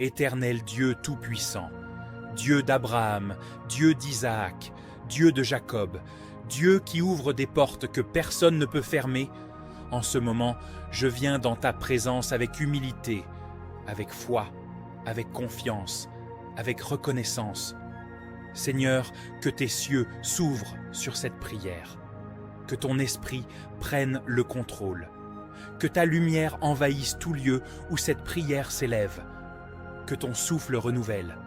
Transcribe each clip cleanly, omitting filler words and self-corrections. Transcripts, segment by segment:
Éternel Dieu Tout-Puissant, Dieu d'Abraham, Dieu d'Isaac, Dieu de Jacob, Dieu qui ouvre des portes que personne ne peut fermer, en ce moment, je viens dans ta présence avec humilité, avec foi, avec confiance, avec reconnaissance. Seigneur, que tes cieux s'ouvrent sur cette prière, que ton esprit prenne le contrôle, que ta lumière envahisse tout lieu où cette prière s'élève, que ton souffle renouvelle,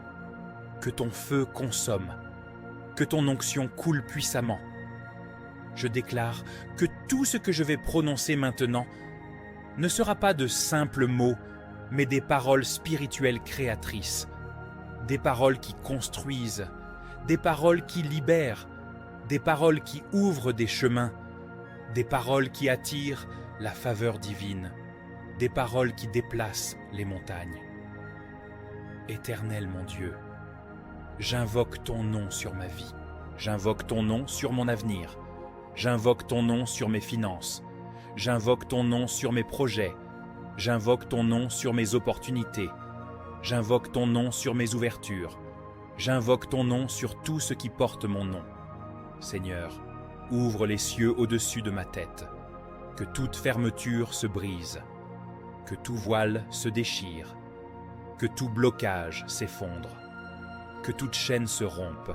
que ton feu consomme, que ton onction coule puissamment. Je déclare que tout ce que je vais prononcer maintenant ne sera pas de simples mots, mais des paroles spirituelles créatrices, des paroles qui construisent, des paroles qui libèrent, des paroles qui ouvrent des chemins, des paroles qui attirent la faveur divine, des paroles qui déplacent les montagnes. Éternel mon Dieu, j'invoque ton nom sur ma vie, j'invoque ton nom sur mon avenir, j'invoque ton nom sur mes finances, j'invoque ton nom sur mes projets, j'invoque ton nom sur mes opportunités, j'invoque ton nom sur mes ouvertures, j'invoque ton nom sur tout ce qui porte mon nom. Seigneur, ouvre les cieux au-dessus de ma tête, que toute fermeture se brise, que tout voile se déchire, que tout blocage s'effondre, que toute chaîne se rompe.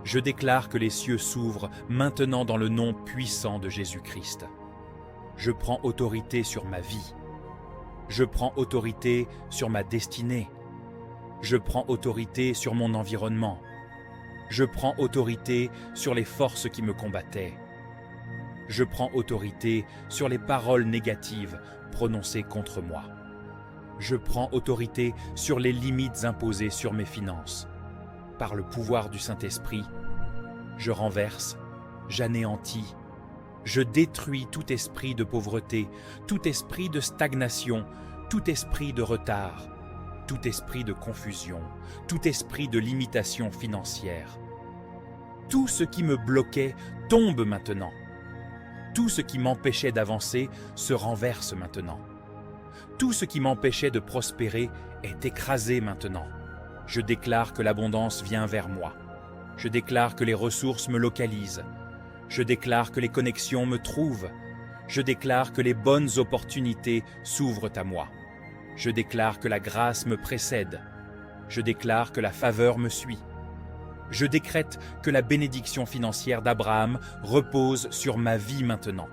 Je déclare que les cieux s'ouvrent maintenant dans le nom puissant de Jésus-Christ. Je prends autorité sur ma vie. Je prends autorité sur ma destinée. Je prends autorité sur mon environnement. Je prends autorité sur les forces qui me combattaient. Je prends autorité sur les paroles négatives prononcées contre moi. Je prends autorité sur les limites imposées sur mes finances. Par le pouvoir du Saint-Esprit, je renverse, j'anéantis, je détruis tout esprit de pauvreté, tout esprit de stagnation, tout esprit de retard, tout esprit de confusion, tout esprit de limitation financière. Tout ce qui me bloquait tombe maintenant. Tout ce qui m'empêchait d'avancer se renverse maintenant. Tout ce qui m'empêchait de prospérer est écrasé maintenant. Je déclare que l'abondance vient vers moi. Je déclare que les ressources me localisent. Je déclare que les connexions me trouvent. Je déclare que les bonnes opportunités s'ouvrent à moi. Je déclare que la grâce me précède. Je déclare que la faveur me suit. Je décrète que la bénédiction financière d'Abraham repose sur ma vie maintenant.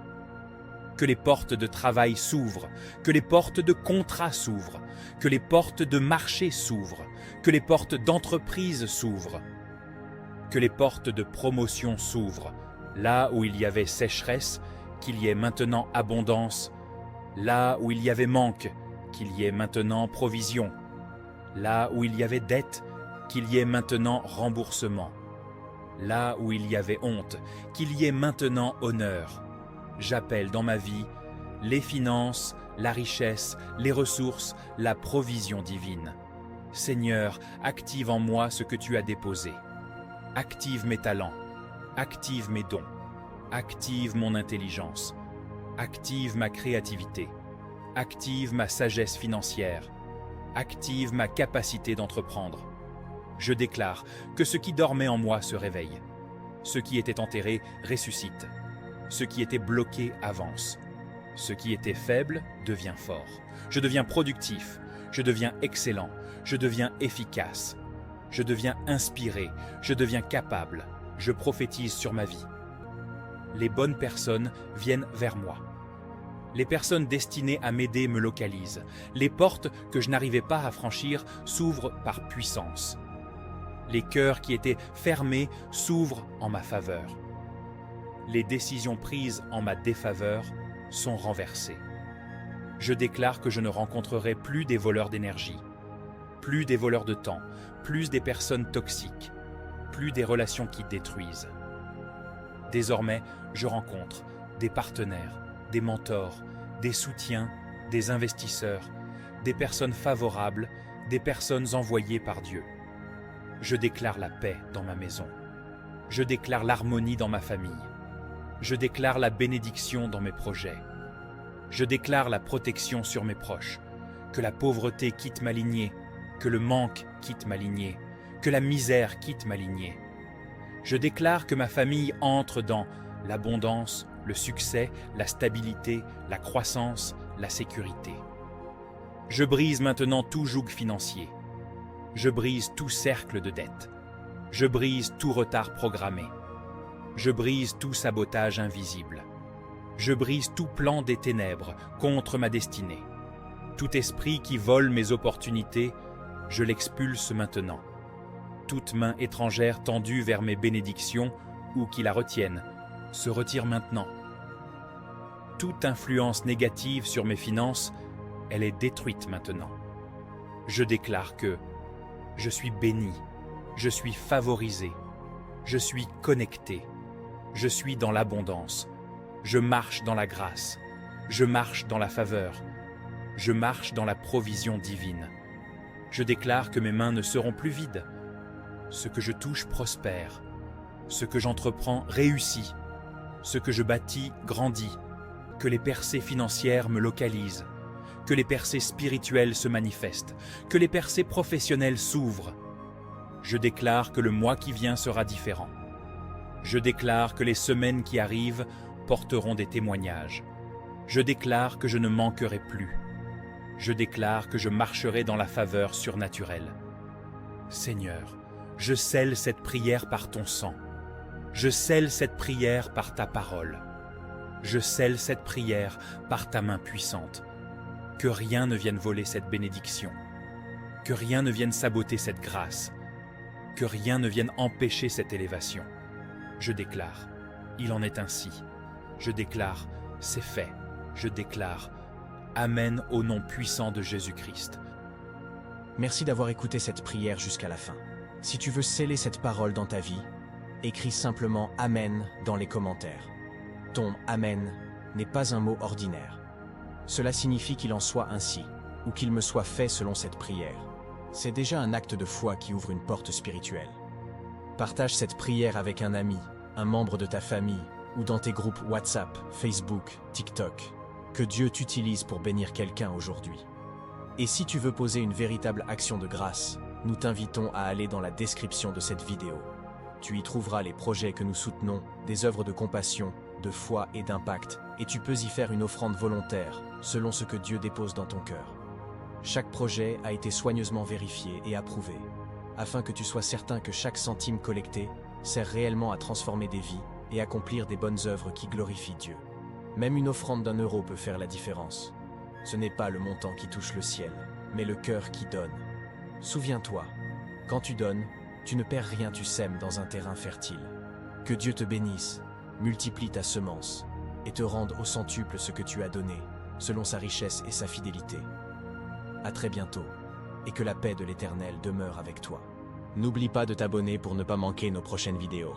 Que les portes de travail s'ouvrent, que les portes de contrat s'ouvrent, que les portes de marché s'ouvrent, que les portes d'entreprise s'ouvrent, que les portes de promotion s'ouvrent. Là où il y avait sécheresse, qu'il y ait maintenant abondance. Là où il y avait manque, qu'il y ait maintenant provision. Là où il y avait dette, qu'il y ait maintenant remboursement. Là où il y avait honte, qu'il y ait maintenant honneur. J'appelle dans ma vie les finances, la richesse, les ressources, la provision divine. Seigneur, active en moi ce que tu as déposé. Active mes talents, active mes dons, active mon intelligence, active ma créativité, active ma sagesse financière, active ma capacité d'entreprendre. Je déclare que ce qui dormait en moi se réveille. Ce qui était enterré ressuscite. Ce qui était bloqué avance. Ce qui était faible devient fort. Je deviens productif. Je deviens excellent. Je deviens efficace. Je deviens inspiré. Je deviens capable. Je prophétise sur ma vie. Les bonnes personnes viennent vers moi. Les personnes destinées à m'aider me localisent. Les portes que je n'arrivais pas à franchir s'ouvrent par puissance. Les cœurs qui étaient fermés s'ouvrent en ma faveur. Les décisions prises en ma défaveur sont renversées. Je déclare que je ne rencontrerai plus des voleurs d'énergie, plus des voleurs de temps, plus des personnes toxiques, plus des relations qui détruisent. Désormais, je rencontre des partenaires, des mentors, des soutiens, des investisseurs, des personnes favorables, des personnes envoyées par Dieu. Je déclare la paix dans ma maison. Je déclare l'harmonie dans ma famille. Je déclare la bénédiction dans mes projets. Je déclare la protection sur mes proches. Que la pauvreté quitte ma lignée. que le manque quitte ma lignée, que la misère quitte ma lignée. Je déclare que ma famille entre dans l'abondance, le succès, la stabilité, la croissance, la sécurité. Je brise maintenant tout joug financier. Je brise tout cercle de dette. Je brise tout retard programmé. Je brise tout sabotage invisible. Je brise tout plan des ténèbres contre ma destinée. Tout esprit qui vole mes opportunités, je l'expulse maintenant. Toute main étrangère tendue vers mes bénédictions ou qui la retienne, se retire maintenant. Toute influence négative sur mes finances, elle est détruite maintenant. Je déclare que je suis béni, je suis favorisé, je suis connecté, je suis dans l'abondance, je marche dans la grâce, je marche dans la faveur, je marche dans la provision divine. Je déclare que mes mains ne seront plus vides. Ce que je touche prospère, ce que j'entreprends réussit, ce que je bâtis grandit, que les percées financières me localisent, que les percées spirituelles se manifestent, que les percées professionnelles s'ouvrent. Je déclare que le mois qui vient sera différent. Je déclare que les semaines qui arrivent porteront des témoignages. Je déclare que je ne manquerai plus. Je déclare que je marcherai dans la faveur surnaturelle. Seigneur, je scelle cette prière par ton sang. Je scelle cette prière par ta parole. Je scelle cette prière par ta main puissante. Que rien ne vienne voler cette bénédiction. Que rien ne vienne saboter cette grâce. Que rien ne vienne empêcher cette élévation. Je déclare, il en est ainsi. Je déclare, c'est fait. Je déclare, Amen au nom puissant de Jésus-Christ. Merci d'avoir écouté cette prière jusqu'à la fin. Si tu veux sceller cette parole dans ta vie, écris simplement « Amen » dans les commentaires. Ton « Amen » n'est pas un mot ordinaire. Cela signifie qu'il en soit ainsi, ou qu'il me soit fait selon cette prière. C'est déjà un acte de foi qui ouvre une porte spirituelle. Partage cette prière avec un ami, un membre de ta famille, ou dans tes groupes WhatsApp, Facebook, TikTok. Que Dieu t'utilise pour bénir quelqu'un aujourd'hui. Et si tu veux poser une véritable action de grâce, nous t'invitons à aller dans la description de cette vidéo. Tu y trouveras les projets que nous soutenons, des œuvres de compassion, de foi et d'impact, et tu peux y faire une offrande volontaire, selon ce que Dieu dépose dans ton cœur. Chaque projet a été soigneusement vérifié et approuvé, afin que tu sois certain que chaque centime collecté sert réellement à transformer des vies et accomplir des bonnes œuvres qui glorifient Dieu. Même une offrande d'1 € peut faire la différence. Ce n'est pas le montant qui touche le ciel, mais le cœur qui donne. Souviens-toi, quand tu donnes, tu ne perds rien, tu sèmes dans un terrain fertile. Que Dieu te bénisse, multiplie ta semence, et te rende au centuple ce que tu as donné, selon sa richesse et sa fidélité. À très bientôt, et que la paix de l'Éternel demeure avec toi. N'oublie pas de t'abonner pour ne pas manquer nos prochaines vidéos.